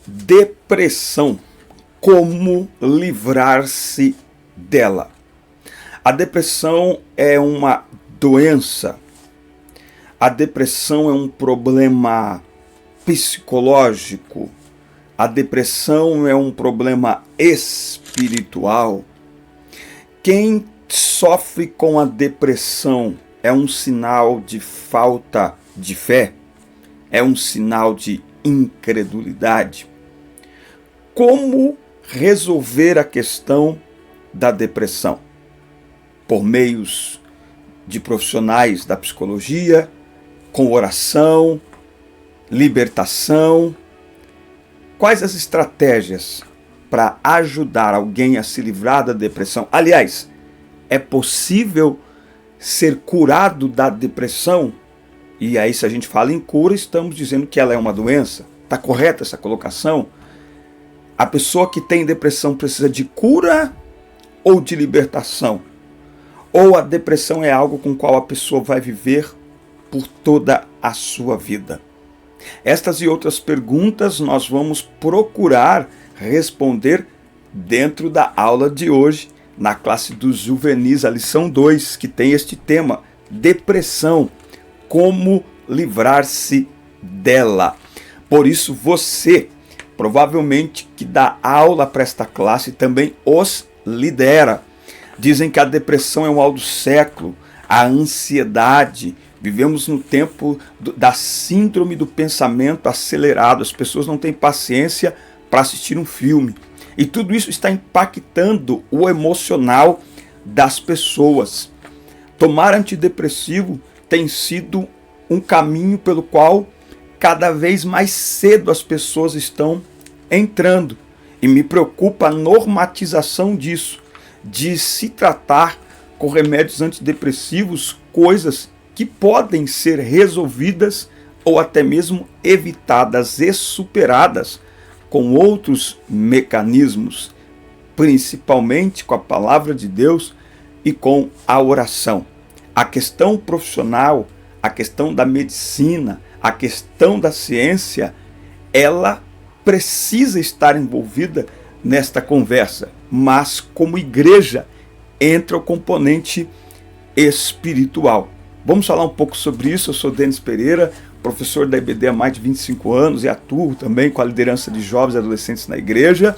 Depressão. Como livrar-se dela? A depressão é uma doença. A depressão é um problema psicológico. A depressão é um problema espiritual. Quem sofre com a depressão é um sinal de falta de fé? É um sinal de incredulidade? Como resolver a questão da depressão? Por meios de profissionais da psicologia, com oração, libertação. Quais as estratégias para ajudar alguém a se livrar da depressão? Aliás, é possível ser curado da depressão? E aí, se a gente fala em cura, estamos dizendo que ela é uma doença? Está correta essa colocação? A pessoa que tem depressão precisa de cura ou de libertação? Ou a depressão é algo com o qual a pessoa vai viver por toda a sua vida? Estas e outras perguntas nós vamos procurar responder dentro da aula de hoje, na classe dos juvenis, a lição 2, que tem este tema: depressão, como livrar-se dela. Por isso você, provavelmente que dá aula para esta classe, também os lidera. Dizem que a depressão é o mal do século, a ansiedade. Vivemos no tempo da síndrome do pensamento acelerado. As pessoas não têm paciência para assistir um filme. E tudo isso está impactando o emocional das pessoas. Tomar antidepressivo tem sido um caminho pelo qual cada vez mais cedo as pessoas estão entrando. E me preocupa a normatização disso, de se tratar com remédios antidepressivos coisas que podem ser resolvidas ou até mesmo evitadas e superadas com outros mecanismos, principalmente com a palavra de Deus e com a oração. A questão profissional, a questão da medicina, a questão da ciência, ela precisa estar envolvida nesta conversa, mas como igreja entra o componente espiritual. Vamos falar um pouco sobre isso. Eu sou Denis Pereira, professor da IBD há mais de 25 anos e atuo também com a liderança de jovens e adolescentes na igreja.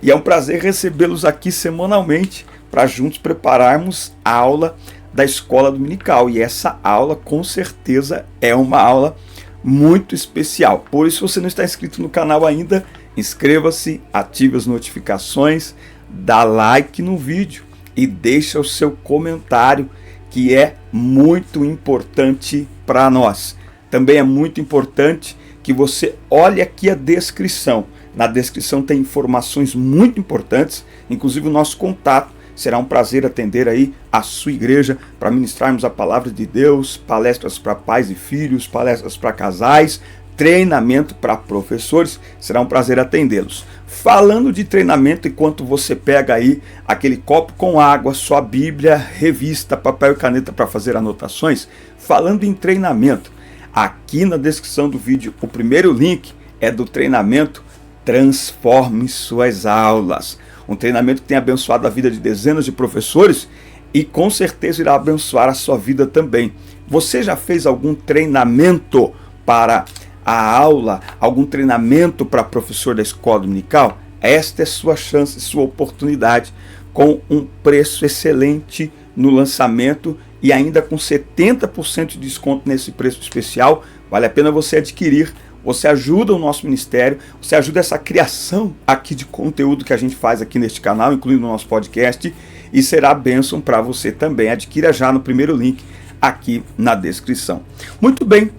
E é um prazer recebê-los aqui semanalmente para juntos prepararmos a aula da escola dominical. E essa aula, com certeza, é uma aula muito especial. Por isso, se você não está inscrito no canal ainda, inscreva-se, ative as notificações, dá like no vídeo e deixa o seu comentário, que é muito importante para nós. Também é muito importante que você olhe aqui a descrição. Na descrição tem informações muito importantes, inclusive o nosso contato. Será um prazer atender aí a sua igreja para ministrarmos a palavra de Deus, palestras para pais e filhos, palestras para casais, treinamento para professores. Será um prazer atendê-los. Falando de treinamento, enquanto você pega aí aquele copo com água, sua Bíblia, revista, papel e caneta para fazer anotações, falando em treinamento, aqui na descrição do vídeo, o primeiro link é do treinamento Transforme Suas Aulas. Um treinamento que tem abençoado a vida de dezenas de professores e com certeza irá abençoar a sua vida também. Você já fez algum treinamento para a aula, algum treinamento para professor da escola dominical? Esta é sua chance, sua oportunidade, com um preço excelente no lançamento e ainda com 70% de desconto nesse preço especial. Vale a pena você adquirir. Você ajuda o nosso ministério, você ajuda essa criação aqui de conteúdo que a gente faz aqui neste canal, incluindo o nosso podcast, e será bênção para você também. Adquira já no primeiro link aqui na descrição. Muito bem.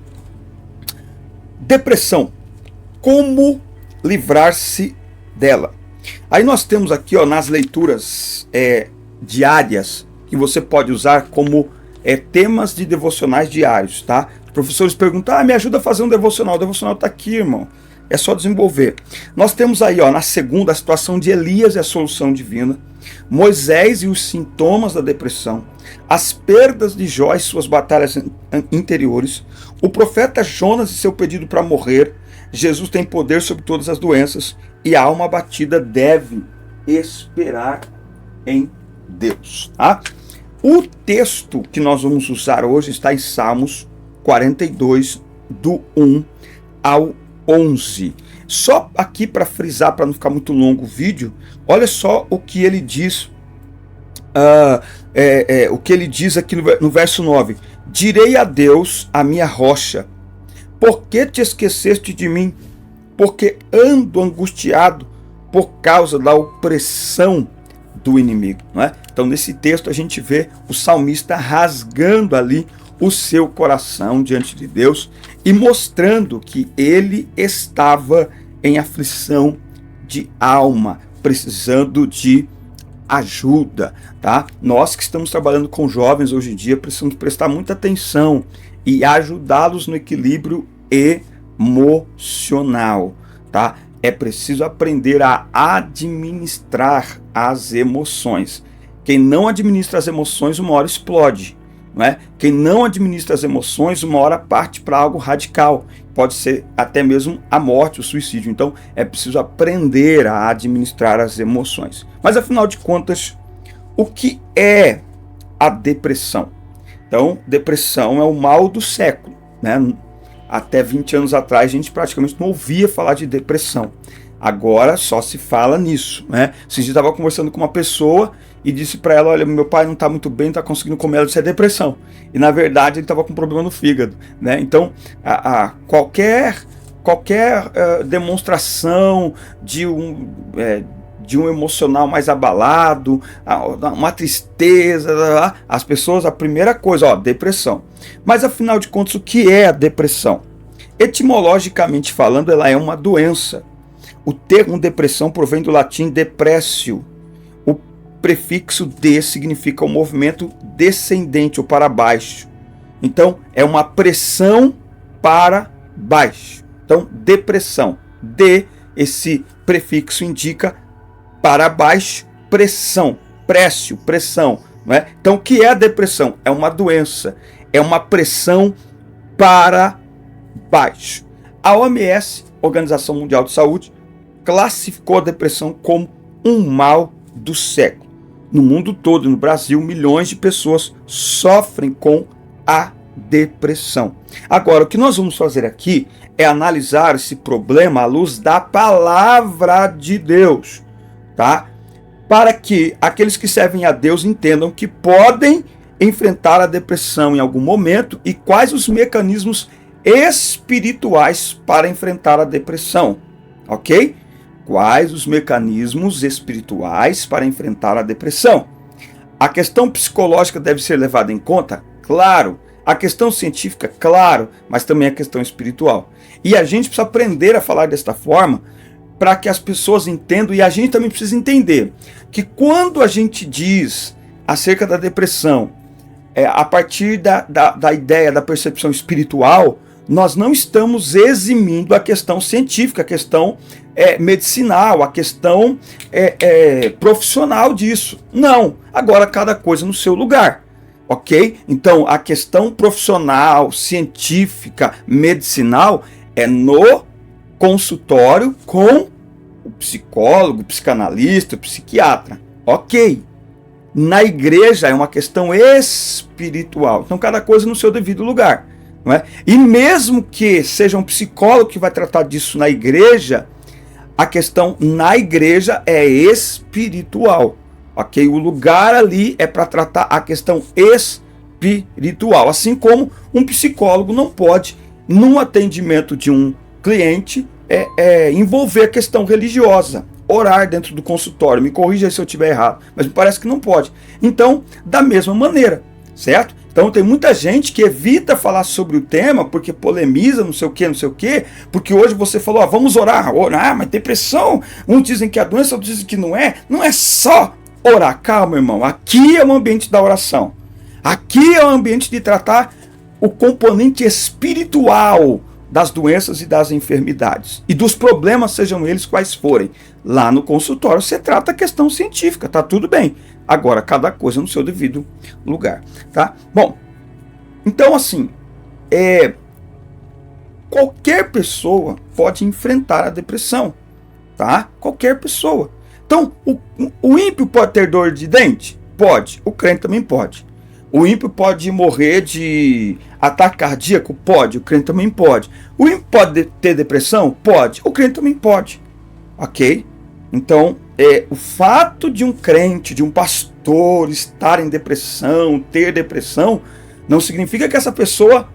Depressão. Como livrar-se dela? Aí nós temos aqui nas leituras diárias, que você pode usar como temas de devocionais diários, tá? Professores perguntam, me ajuda a fazer um devocional. O devocional está aqui, irmão. É só desenvolver. Nós temos aí, na segunda, a situação de Elias e a solução divina. Moisés e os sintomas da depressão. As perdas de Jó e suas batalhas interiores. O profeta Jonas e seu pedido para morrer. Jesus tem poder sobre todas as doenças e a alma abatida deve esperar em Deus. Tá? O texto que nós vamos usar hoje está em Salmos 42, do 1 ao 11. Só aqui para frisar, para não ficar muito longo o vídeo, olha só o que ele diz. O que ele diz aqui no verso 9. Direi a Deus, a minha rocha, por que te esqueceste de mim? Porque ando angustiado por causa da opressão do inimigo. Não é? Então, nesse texto, a gente vê o salmista rasgando ali o seu coração diante de Deus e mostrando que ele estava em aflição de alma, precisando de ajuda. Tá? Nós que estamos trabalhando com jovens hoje em dia precisamos prestar muita atenção e ajudá-los no equilíbrio emocional, tá? É preciso aprender a administrar as emoções. Quem não administra as emoções, uma hora explode, não é? Quem não administra as emoções, uma hora parte para algo radical. Pode ser até mesmo a morte, o suicídio. Então, é preciso aprender a administrar as emoções. Mas, afinal de contas, o que é a depressão? Então, depressão é o mal do século, né? Até 20 anos atrás, a gente praticamente não ouvia falar de depressão. Agora só se fala nisso, né? Esses dias eu estava conversando com uma pessoa e disse para ela, olha, meu pai não está muito bem, não está conseguindo comer, ela disse, é depressão. E na verdade ele estava com problema no fígado, né? Então, qualquer demonstração de um emocional mais abalado, uma tristeza, as pessoas, a primeira coisa, depressão. Mas afinal de contas, o que é a depressão? Etimologicamente falando, ela é uma doença. O termo depressão provém do latim depressio. O prefixo de significa o movimento descendente ou para baixo. Então, é uma pressão para baixo. Então, depressão. Esse prefixo indica para baixo, pressão, pressão, não é? Então, o que é a depressão? É uma doença, é uma pressão para baixo. A OMS, Organização Mundial de Saúde, classificou a depressão como um mal do século. No mundo todo, no Brasil, milhões de pessoas sofrem com a depressão. Agora, o que nós vamos fazer aqui é analisar esse problema à luz da palavra de Deus. Tá? Para que aqueles que servem a Deus entendam que podem enfrentar a depressão em algum momento e quais os mecanismos espirituais para enfrentar a depressão, ok? Quais os mecanismos espirituais para enfrentar a depressão? A questão psicológica deve ser levada em conta? Claro. A questão científica? Claro. Mas também a questão espiritual. E a gente precisa aprender a falar desta forma para que as pessoas entendam, e a gente também precisa entender que quando a gente diz acerca da depressão, a partir da ideia da percepção espiritual, nós não estamos eximindo a questão científica, a questão medicinal, a questão profissional disso. Não. Agora, cada coisa no seu lugar. Ok? Então, a questão profissional, científica, medicinal é no consultório com o psicólogo, psicanalista, psiquiatra. Ok. Na igreja é uma questão espiritual. Então, cada coisa no seu devido lugar. Não é? E mesmo que seja um psicólogo que vai tratar disso na igreja, a questão na igreja é espiritual. Ok? O lugar ali é para tratar a questão espiritual. Assim como um psicólogo não pode, num atendimento de um cliente, envolver a questão religiosa, orar dentro do consultório. Me corrija se eu estiver errado, mas me parece que não pode. Então, da mesma maneira, certo? Então tem muita gente que evita falar sobre o tema porque polemiza, não sei o que, porque hoje você falou, vamos orar, mas depressão, uns dizem que é a doença, outros dizem que não é só orar. Calma, irmão, aqui é o ambiente da oração, aqui é o ambiente de tratar o componente espiritual das doenças e das enfermidades e dos problemas, sejam eles quais forem. Lá no consultório você trata a questão científica, tá tudo bem. Agora, cada coisa no seu devido lugar, tá? Bom, então assim, qualquer pessoa pode enfrentar a depressão, tá? Qualquer pessoa. Então, o ímpio pode ter dor de dente? Pode. O crente também pode. O ímpio pode morrer de ataque cardíaco? Pode. O crente também pode. O ímpio pode ter depressão? Pode. O crente também pode. Ok? Então, o fato de um crente, de um pastor estar em depressão, ter depressão, não significa que essa pessoa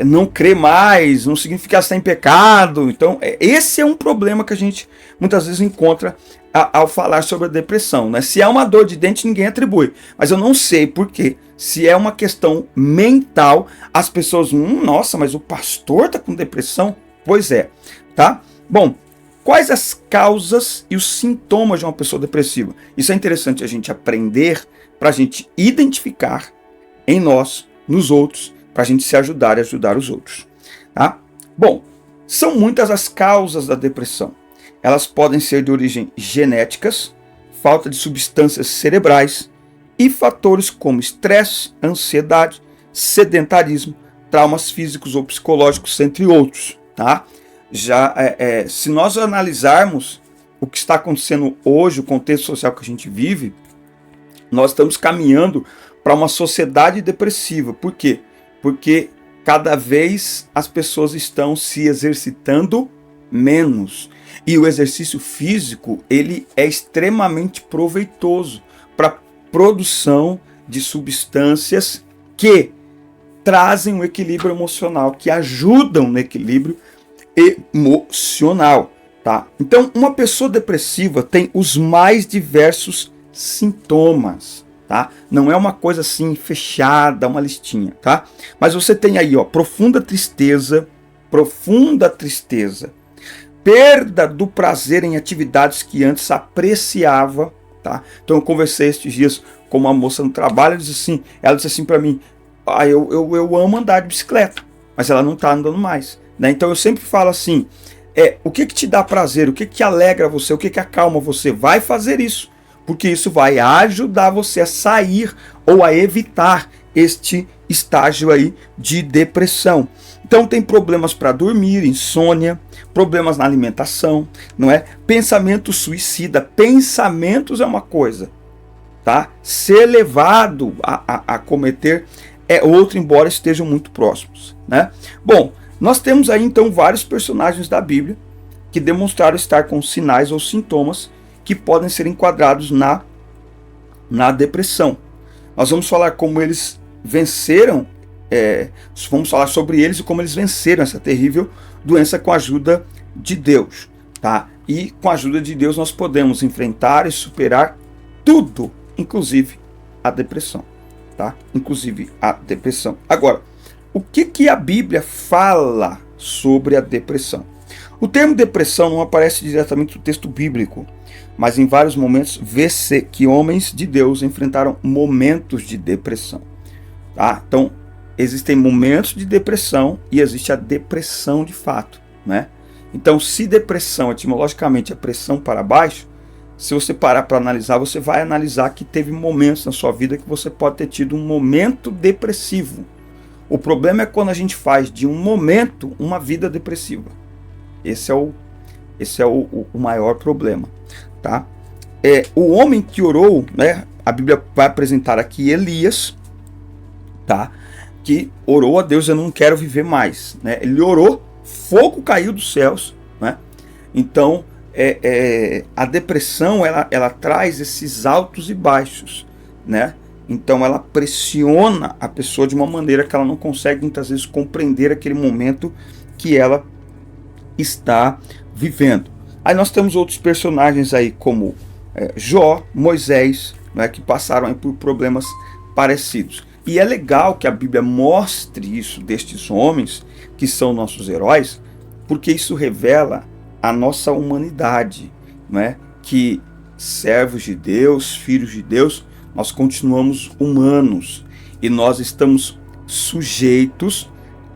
não crê mais, não significa que ela está em pecado. Então, esse é um problema que a gente muitas vezes encontra ao falar sobre a depressão, né? Se é uma dor de dente, ninguém atribui. Mas eu não sei por quê. Se é uma questão mental, as pessoas, nossa, mas o pastor está com depressão? Pois é, tá? Bom, quais as causas e os sintomas de uma pessoa depressiva? Isso é interessante a gente aprender para a gente identificar em nós, nos outros, para a gente se ajudar e ajudar os outros. Tá? Bom, são muitas as causas da depressão. Elas podem ser de origem genéticas, falta de substâncias cerebrais e fatores como estresse, ansiedade, sedentarismo, traumas físicos ou psicológicos, entre outros. Tá? Já se nós analisarmos o que está acontecendo hoje, o contexto social que a gente vive, nós estamos caminhando para uma sociedade depressiva. Por quê? Porque cada vez as pessoas estão se exercitando menos. E o exercício físico, ele é extremamente proveitoso para a produção de substâncias que trazem um equilíbrio emocional, que ajudam no equilíbrio emocional, tá? Então, uma pessoa depressiva tem os mais diversos sintomas, tá? Não é uma coisa assim fechada, uma listinha, tá? Mas você tem aí, ó, profunda tristeza, perda do prazer em atividades que antes apreciava, tá? Então eu conversei estes dias com uma moça no trabalho, ela disse assim para mim, eu amo andar de bicicleta, mas ela não tá andando mais, né? Então eu sempre falo assim, o que te dá prazer, o que alegra você, o que acalma você, vai fazer isso, porque isso vai ajudar você a sair ou a evitar este estágio aí de depressão. Então tem problemas para dormir, insônia, problemas na alimentação, não é? Pensamento suicida. Pensamentos é uma coisa, tá? Ser levado a cometer é outro, embora estejam muito próximos, né? Bom, nós temos aí então vários personagens da Bíblia que demonstraram estar com sinais ou sintomas que podem ser enquadrados na depressão. Nós vamos falar como eles venceram, vamos falar sobre eles e como eles venceram essa terrível doença com a ajuda de Deus, tá? E com a ajuda de Deus nós podemos enfrentar e superar tudo, inclusive a depressão, tá? Inclusive a depressão. Agora, o que a Bíblia fala sobre a depressão? O termo depressão não aparece diretamente no texto bíblico, mas em vários momentos vê-se que homens de Deus enfrentaram momentos de depressão, tá? Então, existem momentos de depressão e existe a depressão de fato, né? Então, se depressão etimologicamente é pressão para baixo, se você parar para analisar, você vai analisar que teve momentos na sua vida que você pode ter tido um momento depressivo. O problema é quando a gente faz de um momento uma vida depressiva. Esse é o maior problema, tá? O homem que orou, né? A Bíblia vai apresentar aqui Elias, tá? Que orou a Deus, eu não quero viver mais, né? Ele orou, fogo caiu dos céus, né? Então, a depressão, ela traz esses altos e baixos, né? Então, ela pressiona a pessoa de uma maneira que ela não consegue, muitas vezes, compreender aquele momento que ela está vivendo. Aí nós temos outros personagens aí, como Jó, Moisés, né, que passaram aí por problemas parecidos. E é legal que a Bíblia mostre isso destes homens, que são nossos heróis, porque isso revela a nossa humanidade, né? Que servos de Deus, filhos de Deus, nós continuamos humanos e nós estamos sujeitos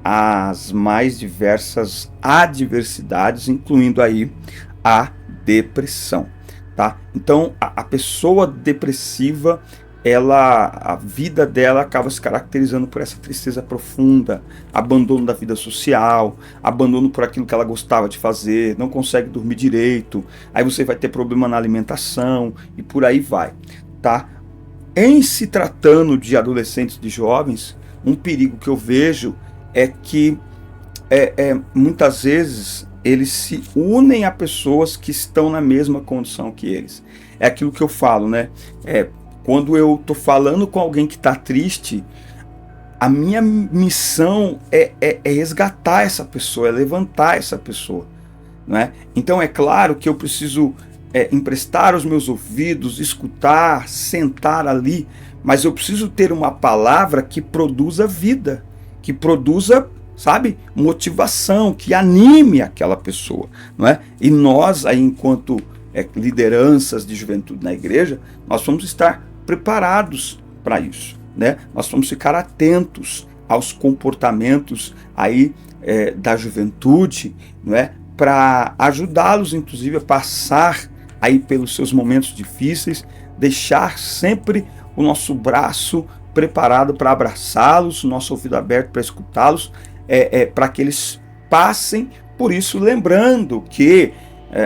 às mais diversas adversidades, incluindo aí a depressão, tá? Então, a pessoa depressiva, a vida dela acaba se caracterizando por essa tristeza profunda, abandono da vida social, abandono por aquilo que ela gostava de fazer, não consegue dormir direito, aí você vai ter problema na alimentação e por aí vai, tá? Em se tratando de adolescentes, de jovens, um perigo que eu vejo é que muitas vezes eles se unem a pessoas que estão na mesma condição que eles. É aquilo que eu falo, né? Quando eu tô falando com alguém que está triste, a minha missão é resgatar essa pessoa, é levantar essa pessoa, né? Então é claro que eu preciso emprestar os meus ouvidos, escutar, sentar ali, mas eu preciso ter uma palavra que produza vida, que produza, sabe, motivação, que anime aquela pessoa, não é? E nós aí, enquanto lideranças de juventude na igreja, nós vamos estar preparados para isso, né? Nós vamos ficar atentos aos comportamentos aí da juventude, não é? Para ajudá-los, inclusive, a passar aí pelos seus momentos difíceis, deixar sempre o nosso braço preparado para abraçá-los, o nosso ouvido aberto para escutá-los, para que eles passem por isso, lembrando que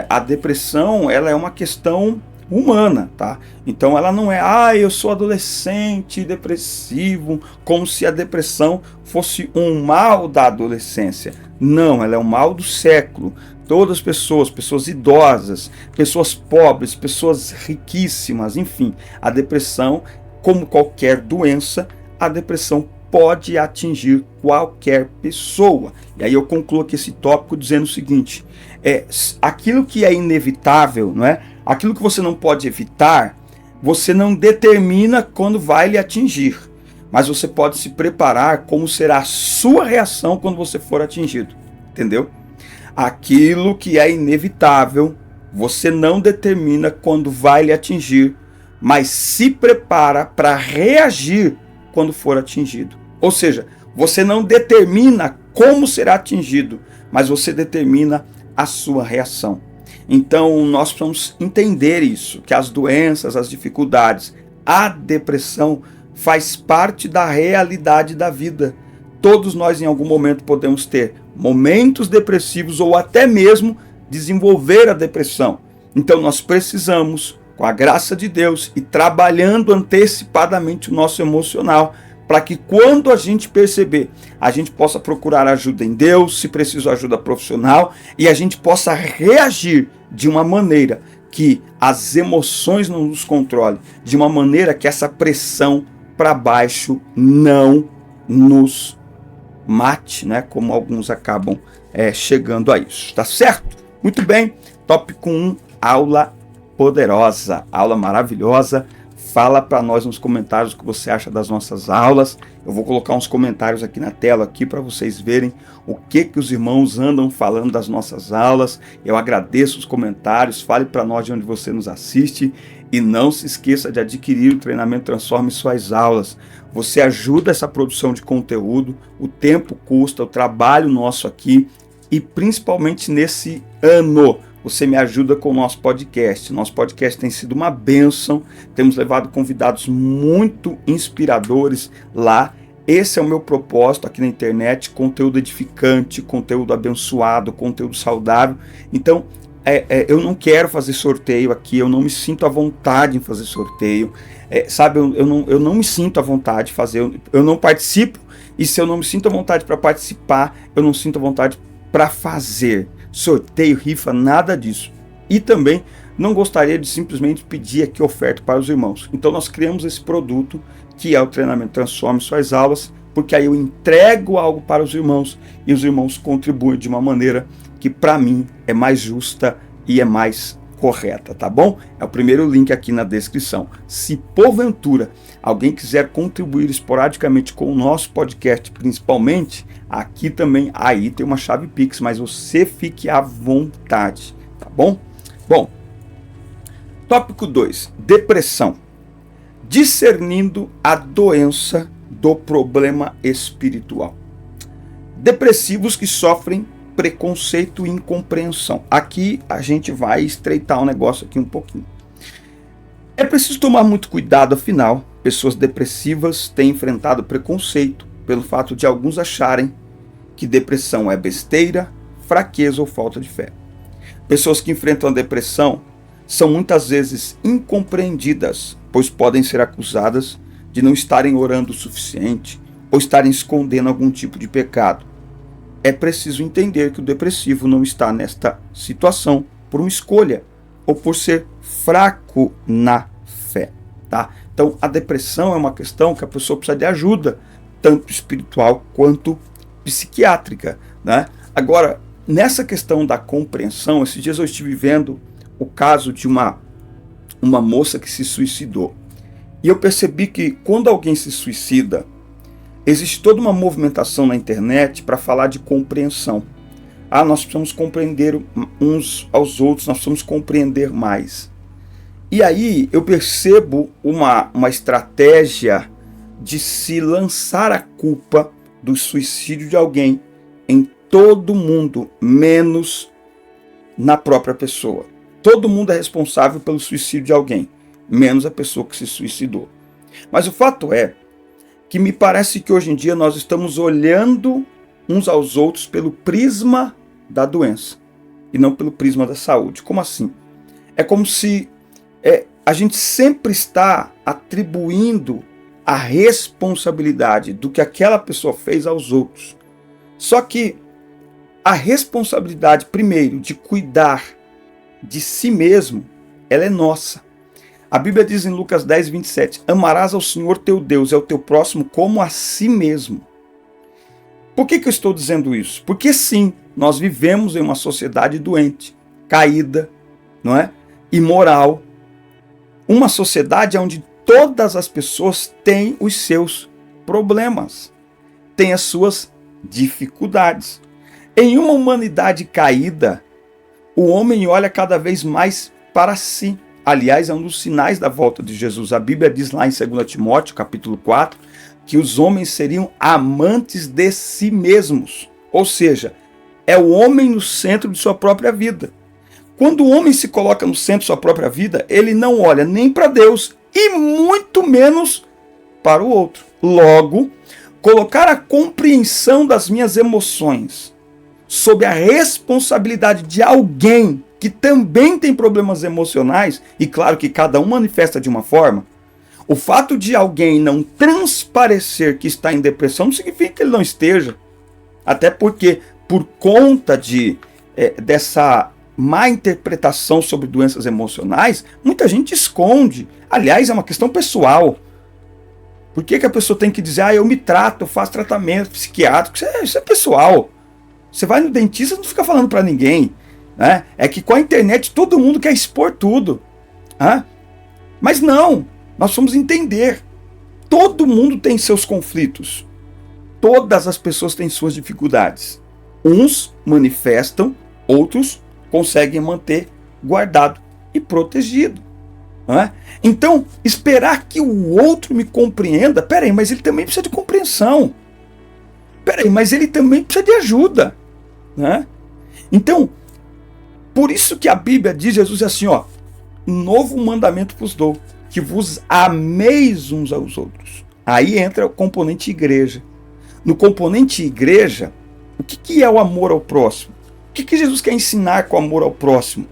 a depressão ela é uma questão humana, tá? Então ela não é, eu sou adolescente, depressivo, como se a depressão fosse um mal da adolescência. Não, ela é um mal do século. Todas as pessoas idosas, pessoas pobres, pessoas riquíssimas, enfim, a depressão, como qualquer doença, a depressão pode atingir qualquer pessoa. E aí eu concluo aqui esse tópico dizendo o seguinte: aquilo que é inevitável, não é? Aquilo que você não pode evitar, você não determina quando vai lhe atingir, mas você pode se preparar como será a sua reação quando você for atingido, entendeu? Aquilo que é inevitável, você não determina quando vai lhe atingir, mas se prepara para reagir quando for atingido. Ou seja, você não determina como será atingido, mas você determina a sua reação. Então nós precisamos entender isso, que as doenças, as dificuldades, a depressão faz parte da realidade da vida. Todos nós em algum momento podemos ter momentos depressivos ou até mesmo desenvolver a depressão. Então nós precisamos, com a graça de Deus, ir trabalhando antecipadamente o nosso emocional, para que quando a gente perceber, a gente possa procurar ajuda em Deus, se preciso ajuda profissional, e a gente possa reagir de uma maneira que as emoções não nos controlem, de uma maneira que essa pressão para baixo não nos mate, né? Como alguns acabam chegando a isso, tá certo? Muito bem, tópico 1, aula poderosa, aula maravilhosa. Fala para nós nos comentários o que você acha das nossas aulas. Eu vou colocar uns comentários aqui na tela aqui para vocês verem o que os irmãos andam falando das nossas aulas. Eu agradeço os comentários. Fale para nós de onde você nos assiste e não se esqueça de adquirir o treinamento Transforme Suas Aulas. Você ajuda essa produção de conteúdo, o tempo custa, o trabalho nosso aqui e principalmente nesse ano. Você me ajuda com o nosso podcast. Nosso podcast tem sido uma bênção. Temos levado convidados muito inspiradores lá. Esse é o meu propósito aqui na internet. Conteúdo edificante, conteúdo abençoado, conteúdo saudável. Então, eu não quero fazer sorteio aqui. Eu não me sinto à vontade em fazer sorteio. Sabe, eu não me sinto à vontade de fazer. Eu não participo. E se eu não me sinto à vontade para participar, eu não sinto à vontade para fazer sorteio, rifa, nada disso. E também não gostaria de simplesmente pedir aqui oferta para os irmãos. Então nós criamos esse produto que é o treinamento Transforme Suas Aulas, porque aí eu entrego algo para os irmãos e os irmãos contribuem de uma maneira que para mim é mais justa e é mais correta, tá bom? É o primeiro link aqui na descrição. Se porventura alguém quiser contribuir esporadicamente com o nosso podcast, principalmente, aqui também, aí tem uma chave Pix, mas você fique à vontade, tá bom? Bom, tópico 2, depressão. Discernindo a doença do problema espiritual. Depressivos que sofrem preconceito e incompreensão. Aqui a gente vai estreitar o negócio aqui um pouquinho. É preciso tomar muito cuidado, afinal, pessoas depressivas têm enfrentado preconceito pelo fato de alguns acharem que depressão é besteira, fraqueza ou falta de fé. Pessoas que enfrentam a depressão são muitas vezes incompreendidas, pois podem ser acusadas de não estarem orando o suficiente ou estarem escondendo algum tipo de pecado. É preciso entender que o depressivo não está nesta situação por uma escolha ou por ser fraco na fé, tá? Então, a depressão é uma questão que a pessoa precisa de ajuda, tanto espiritual quanto psiquiátrica, né? Agora, nessa questão da compreensão, esses dias eu estive vendo o caso de uma moça que se suicidou. E eu percebi que quando alguém se suicida, existe toda uma movimentação na internet para falar de compreensão. Nós precisamos compreender uns aos outros, nós precisamos compreender mais. E aí eu percebo uma estratégia de se lançar a culpa do suicídio de alguém em todo mundo, menos na própria pessoa. Todo mundo é responsável pelo suicídio de alguém, menos a pessoa que se suicidou. Mas o fato é que me parece que hoje em dia nós estamos olhando uns aos outros pelo prisma da doença e não pelo prisma da saúde. Como assim? É como se a gente sempre está atribuindo a responsabilidade do que aquela pessoa fez aos outros. Só que a responsabilidade, primeiro, de cuidar de si mesmo, ela é nossa. A Bíblia diz em Lucas 10, 27, amarás ao Senhor teu Deus e ao teu próximo como a si mesmo. Por que eu estou dizendo isso? Porque sim, nós vivemos em uma sociedade doente, caída, não é? Imoral. Uma sociedade onde todas as pessoas têm os seus problemas, têm as suas dificuldades. Em uma humanidade caída, o homem olha cada vez mais para si. Aliás, é um dos sinais da volta de Jesus. A Bíblia diz lá em 2 Timóteo, capítulo 4, que os homens seriam amantes de si mesmos. Ou seja, é o homem no centro de sua própria vida. Quando o homem se coloca no centro de sua própria vida, ele não olha nem para Deus e muito menos para o outro. Logo, colocar a compreensão das minhas emoções sob a responsabilidade de alguém que também tem problemas emocionais, e claro que cada um manifesta de uma forma, o fato de alguém não transparecer que está em depressão não significa que ele não esteja. Até porque, por conta dessa má interpretação sobre doenças emocionais, muita gente esconde. Aliás, é uma questão pessoal. Por que a pessoa tem que dizer, eu me trato, eu faço tratamento psiquiátrico? Isso é pessoal. Você vai no dentista e não fica falando para ninguém. Né? É que com a internet todo mundo quer expor tudo. Mas não, nós vamos entender. Todo mundo tem seus conflitos. Todas as pessoas têm suas dificuldades. Uns manifestam, outros conseguem manter guardado e protegido. Então, esperar que o outro me compreenda, peraí, mas ele também precisa de compreensão. Peraí, mas ele também precisa de ajuda. Então, por isso que a Bíblia diz, Jesus é assim, novo mandamento vos dou, que vos ameis uns aos outros. Aí entra o componente igreja. No componente igreja, o que é o amor ao próximo? O que Jesus quer ensinar com o amor ao próximo?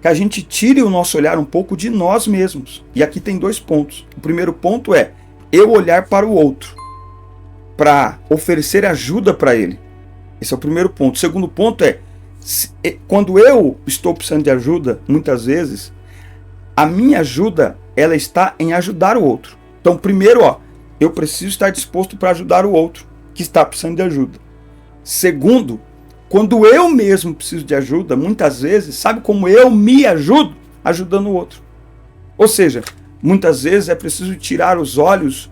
Que a gente tire o nosso olhar um pouco de nós mesmos. E aqui tem 2 pontos. O primeiro ponto é eu olhar para o outro, para oferecer ajuda para ele. Esse é o primeiro ponto. O segundo ponto é, quando eu estou precisando de ajuda, muitas vezes, a minha ajuda, ela está em ajudar o outro. Então, primeiro, eu preciso estar disposto para ajudar o outro que está precisando de ajuda. Segundo, quando eu mesmo preciso de ajuda, muitas vezes, sabe como eu me ajudo? Ajudando o outro. Ou seja, muitas vezes é preciso tirar os olhos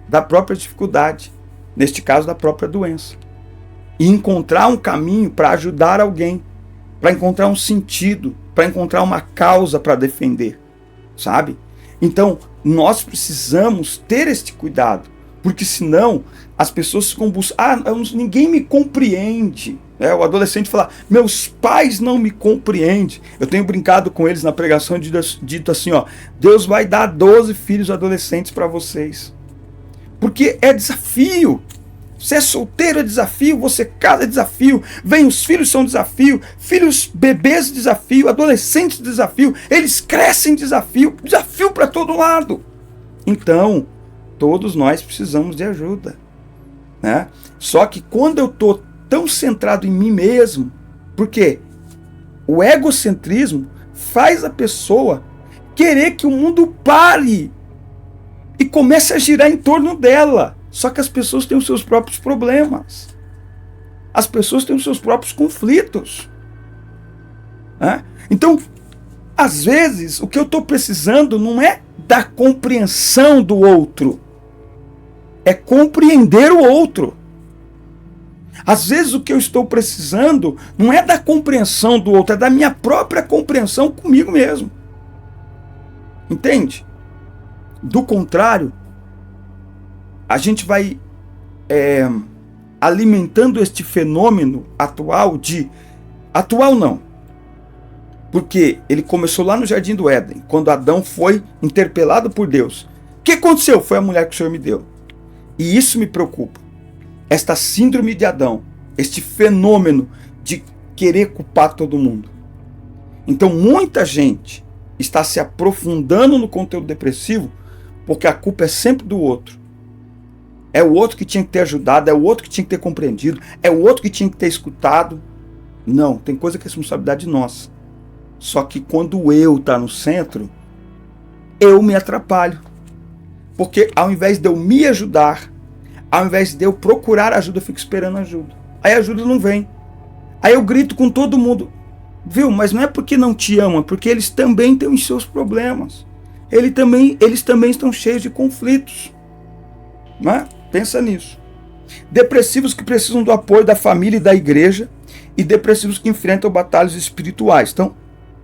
da própria dificuldade, neste caso da própria doença, e encontrar um caminho para ajudar alguém, para encontrar um sentido, para encontrar uma causa para defender, sabe? Então, nós precisamos ter este cuidado, porque senão as pessoas ficam buscando, ninguém me compreende. O adolescente fala, meus pais não me compreendem. Eu tenho brincado com eles na pregação, dito assim, Deus vai dar 12 filhos adolescentes para vocês. Porque é desafio. Você é solteiro é desafio, você casa é desafio, vem os filhos são desafio, filhos bebês desafio, adolescentes desafio, eles crescem desafio para todo lado. Então, todos nós precisamos de ajuda, né? Só que quando eu estou tão centrado em mim mesmo, porque o egocentrismo faz a pessoa querer que o mundo pare e comece a girar em torno dela. Só que as pessoas têm os seus próprios problemas. As pessoas têm os seus próprios conflitos. Né? Então, às vezes, o que eu estou precisando não é da compreensão do outro. É compreender o outro. Às vezes, o que eu estou precisando não é da compreensão do outro, é da minha própria compreensão comigo mesmo. Entende? Do contrário, a gente vai alimentando este fenômeno atual Atual não. Porque ele começou lá no Jardim do Éden, quando Adão foi interpelado por Deus. O que aconteceu? Foi a mulher que o Senhor me deu. E isso me preocupa. Esta síndrome de Adão, este fenômeno de querer culpar todo mundo. Então muita gente está se aprofundando no conteúdo depressivo porque a culpa é sempre do outro. É o outro que tinha que ter ajudado, é o outro que tinha que ter compreendido, é o outro que tinha que ter escutado. Não, tem coisa que é responsabilidade nossa. Só que quando o eu está no centro, eu me atrapalho. Porque ao invés de eu me ajudar, ao invés de eu procurar ajuda, eu fico esperando ajuda. Aí a ajuda não vem. Aí eu grito com todo mundo. Viu? Mas não é porque não te amam, é porque eles também têm os seus problemas. Eles também estão cheios de conflitos. Não é? Pensa nisso. Depressivos que precisam do apoio da família e da igreja, e depressivos que enfrentam batalhas espirituais. Então,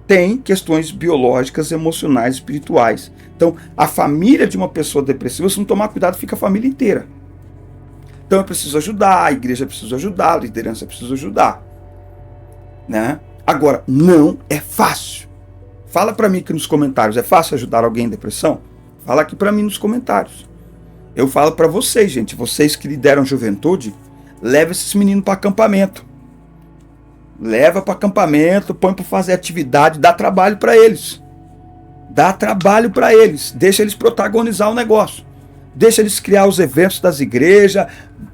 tem questões biológicas, emocionais, espirituais. Então, a família de uma pessoa depressiva, se não tomar cuidado, fica a família inteira. Então, eu preciso ajudar, a igreja precisa ajudar, a liderança precisa ajudar. Né? Agora, não é fácil. Fala para mim aqui nos comentários, é fácil ajudar alguém em depressão? Fala aqui para mim nos comentários. Eu falo para vocês, gente, vocês que lideram juventude, leva esses meninos para acampamento. Leva para acampamento, põe para fazer atividade, dá trabalho para eles. Dá trabalho para eles, deixa eles protagonizar o negócio. Deixa eles criar os eventos das igrejas,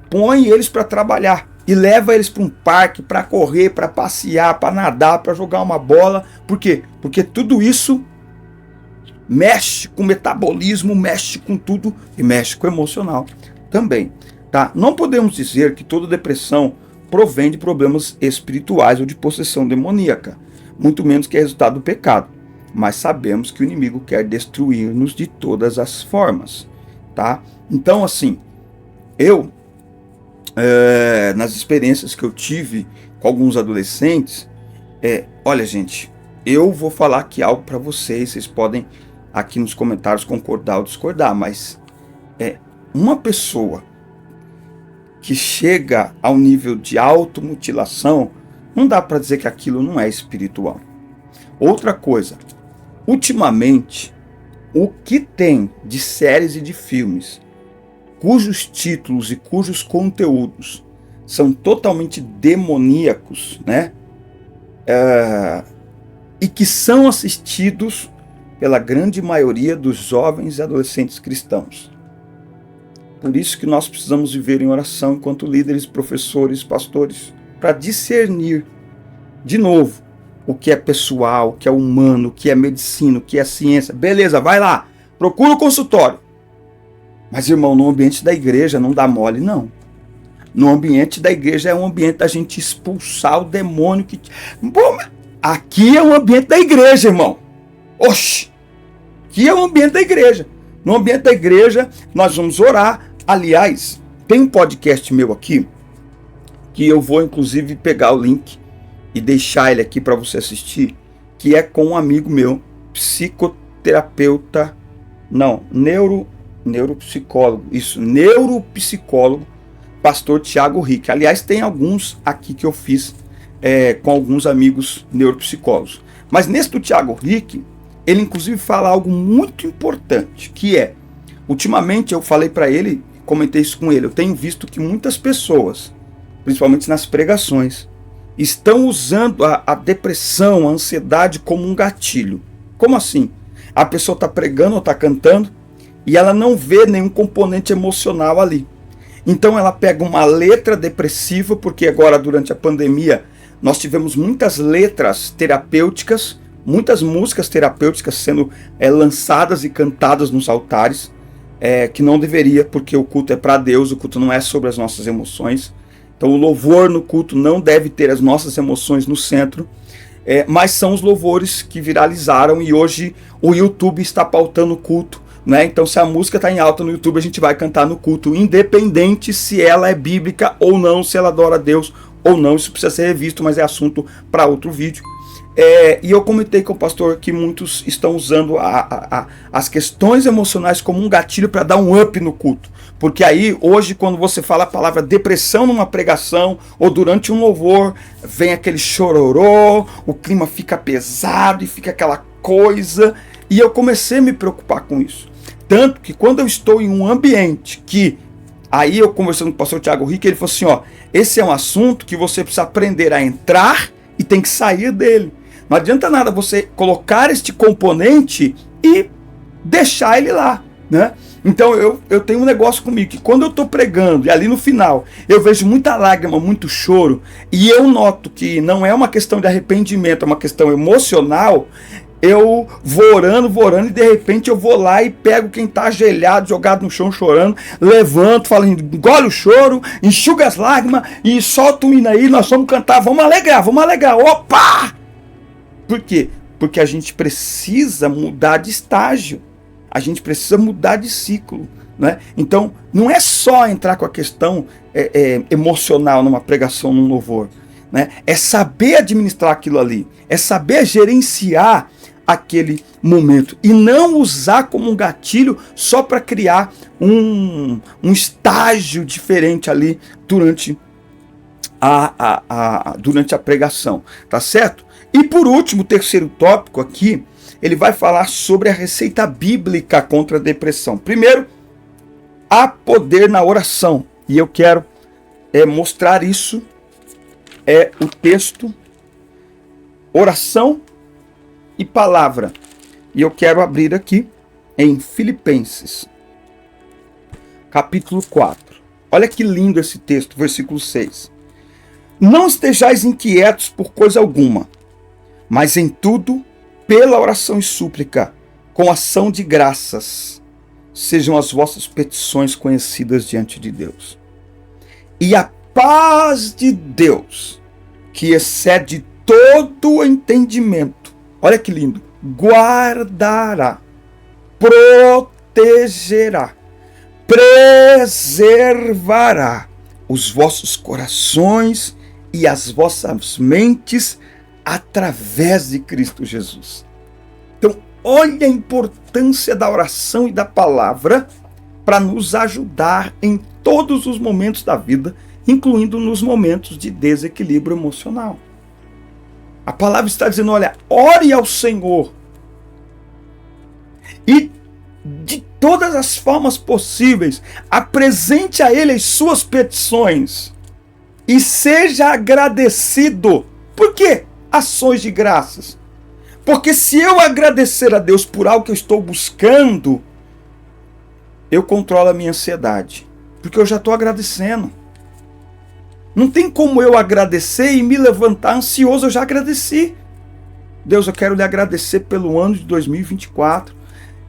põe eles para trabalhar. E leva eles para um parque, para correr, para passear, para nadar, para jogar uma bola. Por quê? Porque tudo isso mexe com o metabolismo, mexe com tudo e mexe com o emocional também. Tá? Não podemos dizer que toda depressão provém de problemas espirituais ou de possessão demoníaca, muito menos que é resultado do pecado. Mas sabemos que o inimigo quer destruir-nos de todas as formas. Tá? Então, assim, eu, nas experiências que eu tive com alguns adolescentes, olha, gente, eu vou falar aqui algo para vocês podem aqui nos comentários concordar ou discordar, mas uma pessoa que chega ao nível de automutilação, não dá para dizer que aquilo não é espiritual. Outra coisa, ultimamente, o que tem de séries e de filmes, cujos títulos e cujos conteúdos são totalmente demoníacos, né? E que são assistidos pela grande maioria dos jovens e adolescentes cristãos. Por isso que nós precisamos viver em oração enquanto líderes, professores, pastores, para discernir, de novo, o que é pessoal, o que é humano, o que é medicina, o que é ciência. Beleza, vai lá, procura o consultório. Mas, irmão, no ambiente da igreja não dá mole, não. No ambiente da igreja é um ambiente da gente expulsar o demônio que... Bom, aqui é um ambiente da igreja, irmão. Oxi! Aqui é o ambiente da igreja. No ambiente da igreja, nós vamos orar. Aliás, tem um podcast meu aqui, que eu vou inclusive pegar o link e deixar ele aqui para você assistir, que é com um amigo meu, neuropsicólogo, neuropsicólogo, pastor Tiago Rick. Aliás, tem alguns aqui que eu fiz com alguns amigos neuropsicólogos. Mas nesse do Tiago Rick, ele inclusive fala algo muito importante, que é, ultimamente eu falei para ele, comentei isso com ele, eu tenho visto que muitas pessoas, principalmente nas pregações, estão usando a depressão, a ansiedade como um gatilho. Como assim? A pessoa está pregando ou está cantando e ela não vê nenhum componente emocional ali. Então ela pega uma letra depressiva, porque agora durante a pandemia nós tivemos muitas letras terapêuticas, muitas músicas terapêuticas sendo lançadas e cantadas nos altares, que não deveria, porque o culto é para Deus, o culto não é sobre as nossas emoções. Então o louvor no culto não deve ter as nossas emoções no centro, mas são os louvores que viralizaram e hoje o YouTube está pautando o culto, né? Então se a música está em alta no YouTube, a gente vai cantar no culto, independente se ela é bíblica ou não, se ela adora a Deus ou não. Isso precisa ser revisto, mas é assunto para outro vídeo. E eu comentei com o pastor que muitos estão usando as questões emocionais como um gatilho para dar um up no culto. Porque aí, hoje, quando você fala a palavra depressão numa pregação ou durante um louvor, vem aquele chororô, o clima fica pesado e fica aquela coisa. E eu comecei a me preocupar com isso. Tanto que quando eu estou em um ambiente que... Aí eu conversando com o pastor Tiago Rick, ele falou assim, ó, esse é um assunto que você precisa aprender a entrar e tem que sair dele. Não adianta nada você colocar este componente e deixar ele lá, né? Então eu tenho um negócio comigo, que quando eu estou pregando e ali no final eu vejo muita lágrima, muito choro, e eu noto que não é uma questão de arrependimento, é uma questão emocional, eu vou orando, e de repente eu vou lá e pego quem está ajoelhado, jogado no chão chorando, levanto, falo, engole o choro, enxuga as lágrimas e solta o hino aí, nós vamos cantar, vamos alegrar, opa! Por quê? Porque a gente precisa mudar de estágio, a gente precisa mudar de ciclo, né? Então não é só entrar com a questão emocional numa pregação, num louvor, né? É saber administrar aquilo ali, é saber gerenciar aquele momento e não usar como um gatilho só para criar um estágio diferente ali durante a pregação, tá certo? E por último, o terceiro tópico aqui, ele vai falar sobre a receita bíblica contra a depressão. Primeiro, há poder na oração, e eu quero mostrar isso, o texto, oração e palavra. E eu quero abrir aqui em Filipenses, capítulo 4. Olha que lindo esse texto, versículo 6. Não estejais inquietos por coisa alguma, mas em tudo, pela oração e súplica, com ação de graças, sejam as vossas petições conhecidas diante de Deus. E a paz de Deus, que excede todo o entendimento, olha que lindo, guardará, protegerá, preservará os vossos corações e as vossas mentes através de Cristo Jesus. Então, olha a importância da oração e da palavra para nos ajudar em todos os momentos da vida, incluindo nos momentos de desequilíbrio emocional. A palavra está dizendo, olha, ore ao Senhor e de todas as formas possíveis, apresente a Ele as suas petições e seja agradecido. Por quê? Ações de graças. Porque se eu agradecer a Deus por algo que eu estou buscando, eu controlo a minha ansiedade. Porque eu já estou agradecendo. Não tem como eu agradecer e me levantar ansioso, eu já agradeci. Deus, eu quero lhe agradecer pelo ano de 2024.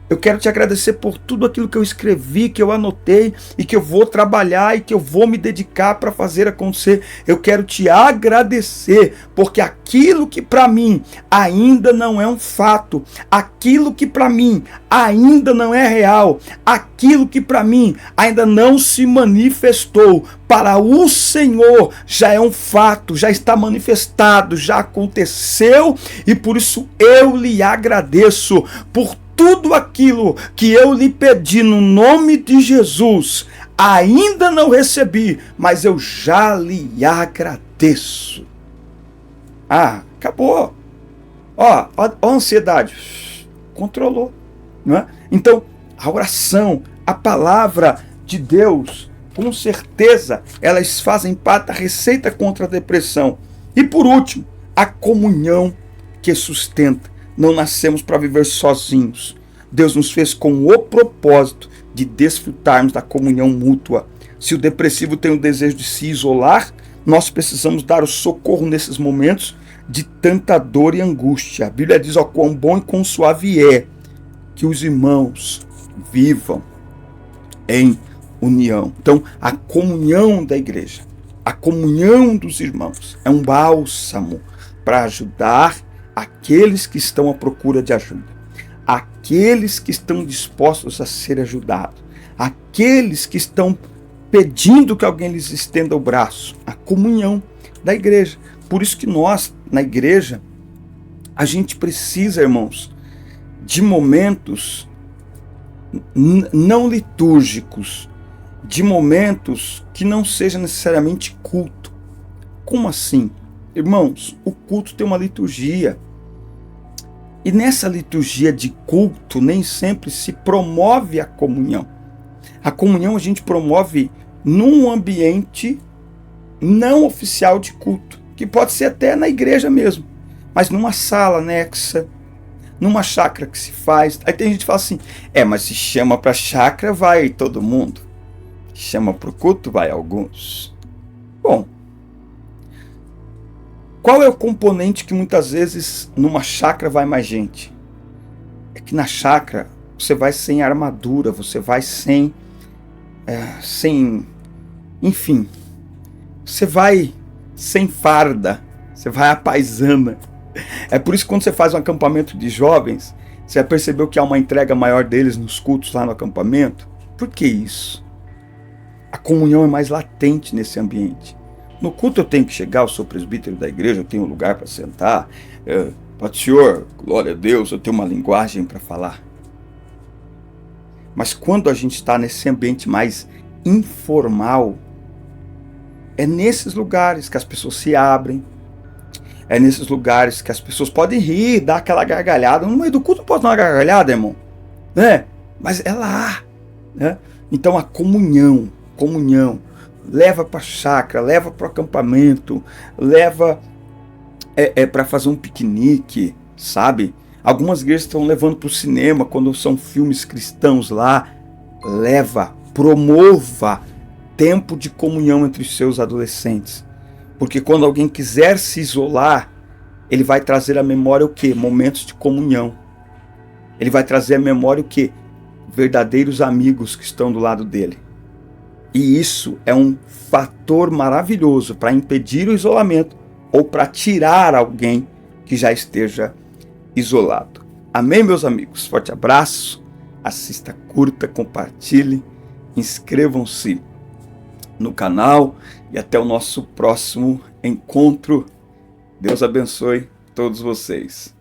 Eu quero te agradecer por tudo aquilo que eu escrevi, que eu anotei e que eu vou trabalhar e que eu vou me dedicar para fazer acontecer. Eu quero te agradecer porque aquilo que para mim ainda não é um fato, aquilo que para mim ainda não é real, aquilo que para mim ainda não se manifestou, para o Senhor já é um fato, já está manifestado, já aconteceu e por isso eu lhe agradeço por tudo aquilo que eu lhe pedi no nome de Jesus. ainda não recebi, mas eu já lhe agradeço. Ah, acabou. Ó, a ansiedade controlou, não é? Então, a oração, a palavra de Deus, com certeza, elas fazem parte da receita contra a depressão. E por último, a comunhão que sustenta. Não nascemos para viver sozinhos. Deus nos fez com o propósito de desfrutarmos da comunhão mútua. Se o depressivo tem o desejo de se isolar, nós precisamos dar o socorro nesses momentos de tanta dor e angústia. A Bíblia diz: ó, quão bom e quão suave é que os irmãos vivam em união. Então, a comunhão da igreja, a comunhão dos irmãos é um bálsamo para ajudar aqueles que estão à procura de ajuda, aqueles que estão dispostos a ser ajudados, aqueles que estão pedindo que alguém lhes estenda o braço, a comunhão da igreja. Por isso que nós, na igreja, a gente precisa, irmãos, de momentos não litúrgicos, de momentos que não seja necessariamente culto. Como assim? Irmãos, o culto tem uma liturgia. E nessa liturgia de culto nem sempre se promove a comunhão. A comunhão a gente promove num ambiente não oficial de culto, que pode ser até na igreja mesmo, mas numa sala anexa, numa chácara que se faz. Aí tem gente que fala assim: mas se chama para chácara vai todo mundo, chama para o culto vai alguns. Bom, qual é o componente que muitas vezes numa chácara vai mais gente? É que na chácara você vai sem armadura, você vai sem, enfim, você vai sem farda, você vai à paisana. É por isso que quando você faz um acampamento de jovens, você já percebeu que há uma entrega maior deles nos cultos lá no acampamento? Por que isso? A comunhão é mais latente nesse ambiente. No culto eu tenho que chegar, eu sou presbítero da igreja, eu tenho um lugar para sentar, senhor, glória a Deus, eu tenho uma linguagem para falar. Mas quando a gente está nesse ambiente mais informal, é nesses lugares que as pessoas se abrem, é nesses lugares que as pessoas podem rir, dar aquela gargalhada. No meio do culto não pode dar uma gargalhada, irmão, né? Mas é lá, né? Então a comunhão, leva para a chácara, leva para o acampamento, leva para fazer um piquenique, sabe? Algumas igrejas estão levando para o cinema quando são filmes cristãos lá. Leva, promova tempo de comunhão entre os seus adolescentes. Porque quando alguém quiser se isolar, ele vai trazer à memória o quê? Momentos de comunhão. Ele vai trazer à memória o quê? Verdadeiros amigos que estão do lado dele. E isso é um fator maravilhoso para impedir o isolamento ou para tirar alguém que já esteja isolado. Amém, meus amigos? Forte abraço, assista, curta, compartilhe, inscrevam-se no canal e até o nosso próximo encontro. Deus abençoe todos vocês.